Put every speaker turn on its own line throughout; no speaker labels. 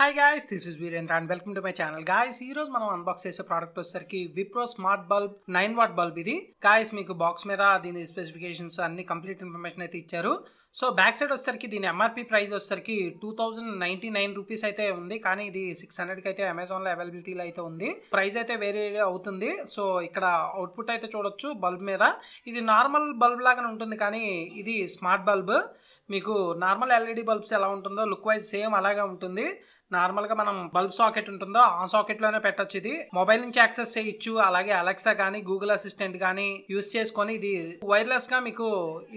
Hi guys, this is Virendra and welcome to my channel. Guys, ఈ రోజు మనం unbox చేసే ప్రోడక్ట్ వచ్చేసరికి Wipro smart bulb 9 watt bulb. ఇది గాయ్స్ మీకు బాక్స్ మీద దీని స్పెసిఫికేషన్స్ అన్ని కంప్లీట్ ఇన్ఫర్మేషన్ అయితే ఇచ్చారు. సో బ్యాక్ సైడ్ వచ్చేసరికి దీని ఎంఆర్పి ప్రైస్ వచ్చేసరికి 2099 రూపీస్ అయితే ఉంది. కానీ ఇది 600కి అయితే అమెజాన్లో అవైలబిలిటీలో అయితే ఉంది. ప్రైస్ అయితే వేరే అవుతుంది. సో ఇక్కడ అవుట్పుట్ అయితే చూడొచ్చు బల్బ్ మీద. ఇది నార్మల్ బల్బ్ లాగానే ఉంటుంది, కానీ ఇది స్మార్ట్ బల్బ్. మీకు నార్మల్ ఎల్ఈడి బల్బ్స్ ఎలా ఉంటుందో లుక్ వైజ్ సేమ్ అలాగే ఉంటుంది. నార్మల్గా మనం బల్బ్ సాకెట్ ఉంటుందో ఆ సాకెట్లోనే పెట్టచ్చు. ఇది మొబైల్ నుంచి యాక్సెస్ చేయొచ్చు. అలాగే అలెక్సా కానీ గూగుల్ అసిస్టెంట్ కానీ యూస్ చేసుకొని ఇది వైర్లెస్గా మీకు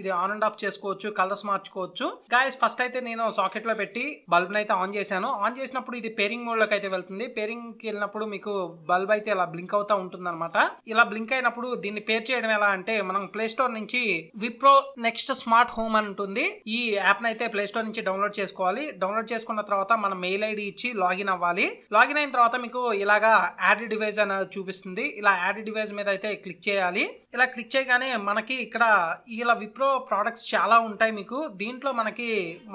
ఇది ఆన్ అండ్ ఆఫ్ చేసుకోవచ్చు, కలర్స్ మార్చుకోవచ్చు. గాయస్, ఫస్ట్ అయితే నేను సాకెట్లో పెట్టి బల్బ్ని అయితే ఆన్ చేశాను. ఆన్ చేసినప్పుడు ఇది పేరింగ్ మోడ్లోకి అయితే వెళ్తుంది. పేరింగ్కి వెళ్ళినప్పుడు మీకు బల్బ్ అయితే ఇలా బ్లింక్ అవుతూ ఉంటుంది అనమాట. ఇలా బ్లింక్ అయినప్పుడు దీన్ని పేర్ చేయడం ఎలా అంటే, మనం ప్లే స్టోర్ నుంచి విప్రో నెక్స్ట్ స్మార్ట్ హోమ్ అని ఉంటుంది. ఈ యాప్ని అయితే ప్లే స్టోర్ నుంచి డౌన్లోడ్ చేసుకోవాలి. డౌన్లోడ్ చేసుకున్న తర్వాత మన మెయిల్ ఐడి ఇచ్చి లాగిన్ అవ్వాలి. లాగిన్ అయిన తర్వాత మీకు ఇలాగా యాడ్ డివైస్ అని చూపిస్తుంది. ఇలా యాడ్ డివైస్ మీద అయితే క్లిక్ చేయాలి. ఇలా క్లిక్ చేయగానే మనకి ఇక్కడ ఇలా విప్రో ప్రోడక్ట్స్ చాలా ఉంటాయి. మీకు దీంట్లో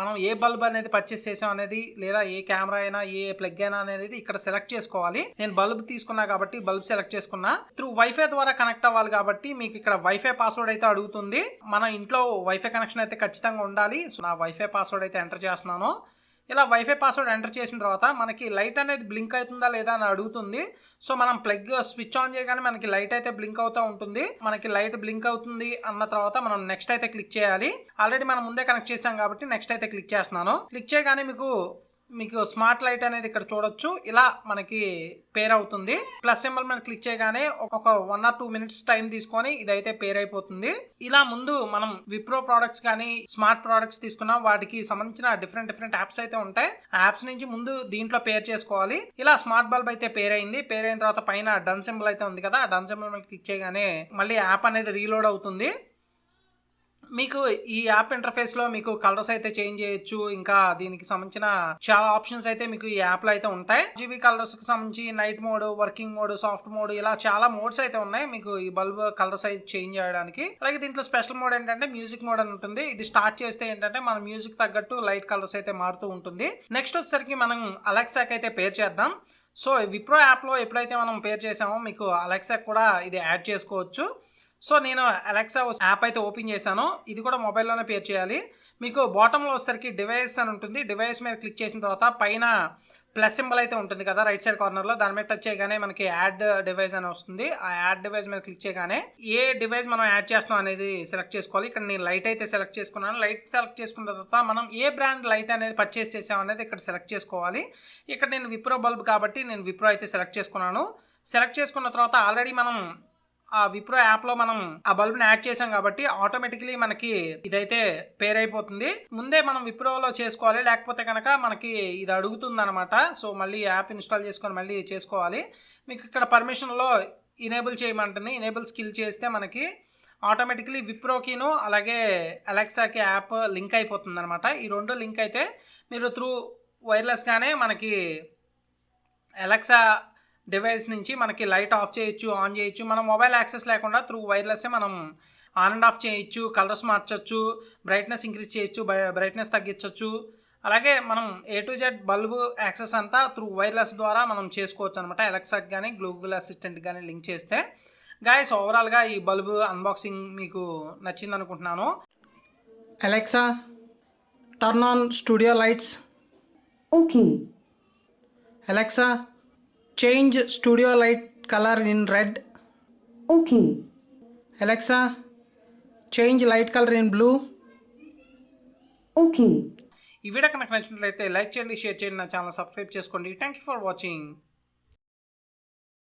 మనం ఏ బల్బ్ అనేది పర్చేస్ చేసాం అనేది, లేదా ఏ కెమెరా అయినా ఏ ప్లగ్ అయినా అనేది ఇక్కడ సెలెక్ట్ చేసుకోవాలి. నేను బల్బ్ తీసుకున్నా కాబట్టి బల్బ్ సెలెక్ట్ చేసుకున్నా. త్రూ వైఫై ద్వారా కనెక్ట్ అవ్వాలి కాబట్టి మీకు ఇక్కడ వైఫై పాస్వర్డ్ అయితే అడుగుతుంది. మన ఇంట్లో వైఫై కనెక్షన్ అయితే ఖచ్చితంగా ఉండాలి. సో నా వైఫై పాస్వర్డ్ అయితే ఎంటర్ చేస్తున్నాను. ఇలా వైఫై పాస్వర్డ్ ఎంటర్ చేసిన తర్వాత మనకి లైట్ అనేది బ్లింక్ అవుతుందా లేదా అని అడుగుతుంది. సో మనం ప్లగ్ స్విచ్ ఆన్ చేయగానే మనకి లైట్ అయితే బ్లింక్ అవుతూ ఉంటుంది. మనకి లైట్ బ్లింక్ అవుతుంది అన్న తర్వాత మనం నెక్స్ట్ అయితే క్లిక్ చేయాలి. ఆల్రెడీ మనం ముందే కనెక్ట్ చేసాం కాబట్టి నెక్స్ట్ అయితే క్లిక్ చేస్తున్నాను. క్లిక్ చేయగానే మీకు స్మార్ట్ లైట్ అనేది ఇక్కడ చూడొచ్చు. ఇలా మనకి పేర్ అవుతుంది. ప్లస్ సింబల్ మీద క్లిక్ చేయగానే ఒక 1 or 2 minutes టైం తీసుకొని ఇదైతే పేర్ అయిపోతుంది. ఇలా ముందు మనం విప్రో ప్రోడక్ట్స్ కానీ స్మార్ట్ ప్రోడక్ట్స్ తీసుకున్నాం, వాటికి సంబంధించిన డిఫరెంట్ యాప్స్ అయితే ఉంటాయి. ఆ యాప్స్ నుంచి ముందు దీంట్లో పేర్ చేసుకోవాలి. ఇలా స్మార్ట్ బల్బ్ అయితే పేర్ అయింది. పేర్ అయిన తర్వాత పైన డన్ సింబల్ అయితే ఉంది కదా, ఆ డన్ సింబల్ మీద క్లిక్ చేయగానే మళ్ళీ యాప్ అనేది రీలోడ్ అవుతుంది. మీకు ఈ యాప్ ఇంటర్ఫేస్ లో మీకు కలర్స్ అయితే చేంజ్ చేయొచ్చు. ఇంకా దీనికి సంబంధించిన చాలా ఆప్షన్స్ అయితే మీకు ఈ యాప్ లో అయితే ఉంటాయి. జీబీ కలర్స్ కి సంబంధించి night mode, working mode, soft mode, ఇలా చాలా మోడ్స్ అయితే ఉన్నాయి మీకు ఈ బల్బ్ కలర్స్ అయితే చేంజ్ చేయడానికి. అలాగే దీంట్లో స్పెషల్ మోడ్ ఏంటంటే మ్యూజిక్ మోడ్ అని ఉంటుంది. ఇది స్టార్ట్ చేస్తే ఏంటంటే మన మ్యూజిక్ తగ్గట్టు లైట్ కలర్స్ అయితే మారుతూ ఉంటుంది. నెక్స్ట్ వచ్చేసరికి మనం అలెక్సాకి అయితే పేర్ చేద్దాం. సో విప్రో యాప్ లో ఎప్పుడైతే మనం పేర్ చేసామో మీకు అలెక్సా కూడా ఇది యాడ్ చేసుకోవచ్చు. సో నేను అలెక్సా యాప్ అయితే ఓపెన్ చేశాను. ఇది కూడా మొబైల్లోనే పేర్ చేయాలి. మీకు బాటంలో వచ్చేసరికి డివైస్ అని ఉంటుంది. డివైస్ మీద క్లిక్ చేసిన తర్వాత పైన ప్లస్ సింబల్ అయితే ఉంటుంది కదా రైట్ సైడ్ కార్నర్లో, దాని మీద టచ్ చేయగానే మనకి యాడ్ డివైస్ అని వస్తుంది. ఆ యాడ్ డివైస్ మీద క్లిక్ చేయగానే ఏ డివైస్ మనం యాడ్ చేస్తాం అనేది సెలెక్ట్ చేసుకోవాలి. ఇక్కడ నేను లైట్ అయితే సెలెక్ట్ చేసుకున్నాను. లైట్ సెలెక్ట్ చేసుకున్న తర్వాత మనం ఏ బ్రాండ్ లైట్ అనేది పర్చేస్ చేసాం అనేది ఇక్కడ సెలెక్ట్ చేసుకోవాలి. ఇక్కడ నేను విప్రో బల్బ్ కాబట్టి నేను విప్రో అయితే సెలెక్ట్ చేసుకున్నాను. సెలెక్ట్ చేసుకున్న తర్వాత ఆల్రెడీ మనం ఆ విప్రో యాప్లో మనం ఆ బల్బ్ని యాడ్ చేసాం కాబట్టి ఆటోమేటికలీ మనకి ఇదైతే పేర్ అయిపోతుంది. ముందే మనం విప్రోలో చేసుకోవాలి, లేకపోతే కనుక మనకి ఇది అడుగుతుంది అనమాట. సో మళ్ళీ యాప్ ఇన్స్టాల్ చేసుకొని మళ్ళీ చేసుకోవాలి. మీకు ఇక్కడ పర్మిషన్లో ఇనేబుల్ చేయమంటుంది. ఇనేబుల్ స్కిల్ చేస్తే మనకి ఆటోమేటికలీ విప్రోకిను అలాగే అలెక్సాకి యాప్ లింక్ అయిపోతుంది అనమాట. ఈ రెండు లింక్ అయితే మీరు త్రూ వైర్లెస్గానే మనకి అలెక్సా డివైస్ నుంచి మనకి లైట్ ఆఫ్ చేయొచ్చు, ఆన్ చేయొచ్చు. మనం మొబైల్ యాక్సెస్ లేకుండా త్రూ వైర్లెస్సే మనం ఆన్ అండ్ ఆఫ్ చేయొచ్చు, కలర్స్ మార్చొచ్చు, బ్రైట్నెస్ ఇంక్రీజ్ చేయొచ్చు, బ్రైట్నెస్ తగ్గించవచ్చు. అలాగే మనం A to Z bulb access అంతా త్రూ వైర్లెస్ ద్వారా మనం చేసుకోవచ్చు అనమాట. అలెక్సాకి కానీ గూగుల్ అసిస్టెంట్ కానీ లింక్ చేస్తే. గాయస్, ఓవరాల్గా ఈ బల్బు అన్బాక్సింగ్ మీకు నచ్చింది అనుకుంటున్నాను. Alexa, turn on studio lights.
Okay.
Alexa, change studio light color in red.
Okay.
Alexa, change light color in blue.
Okay.
ఈ వీడియో కనుక నచ్చినట్లయితే లైక్ చేయండి, షేర్ చేయండి, నా ఛానల్ సబ్స్క్రైబ్ చేసుకోండి. Thank you for watching.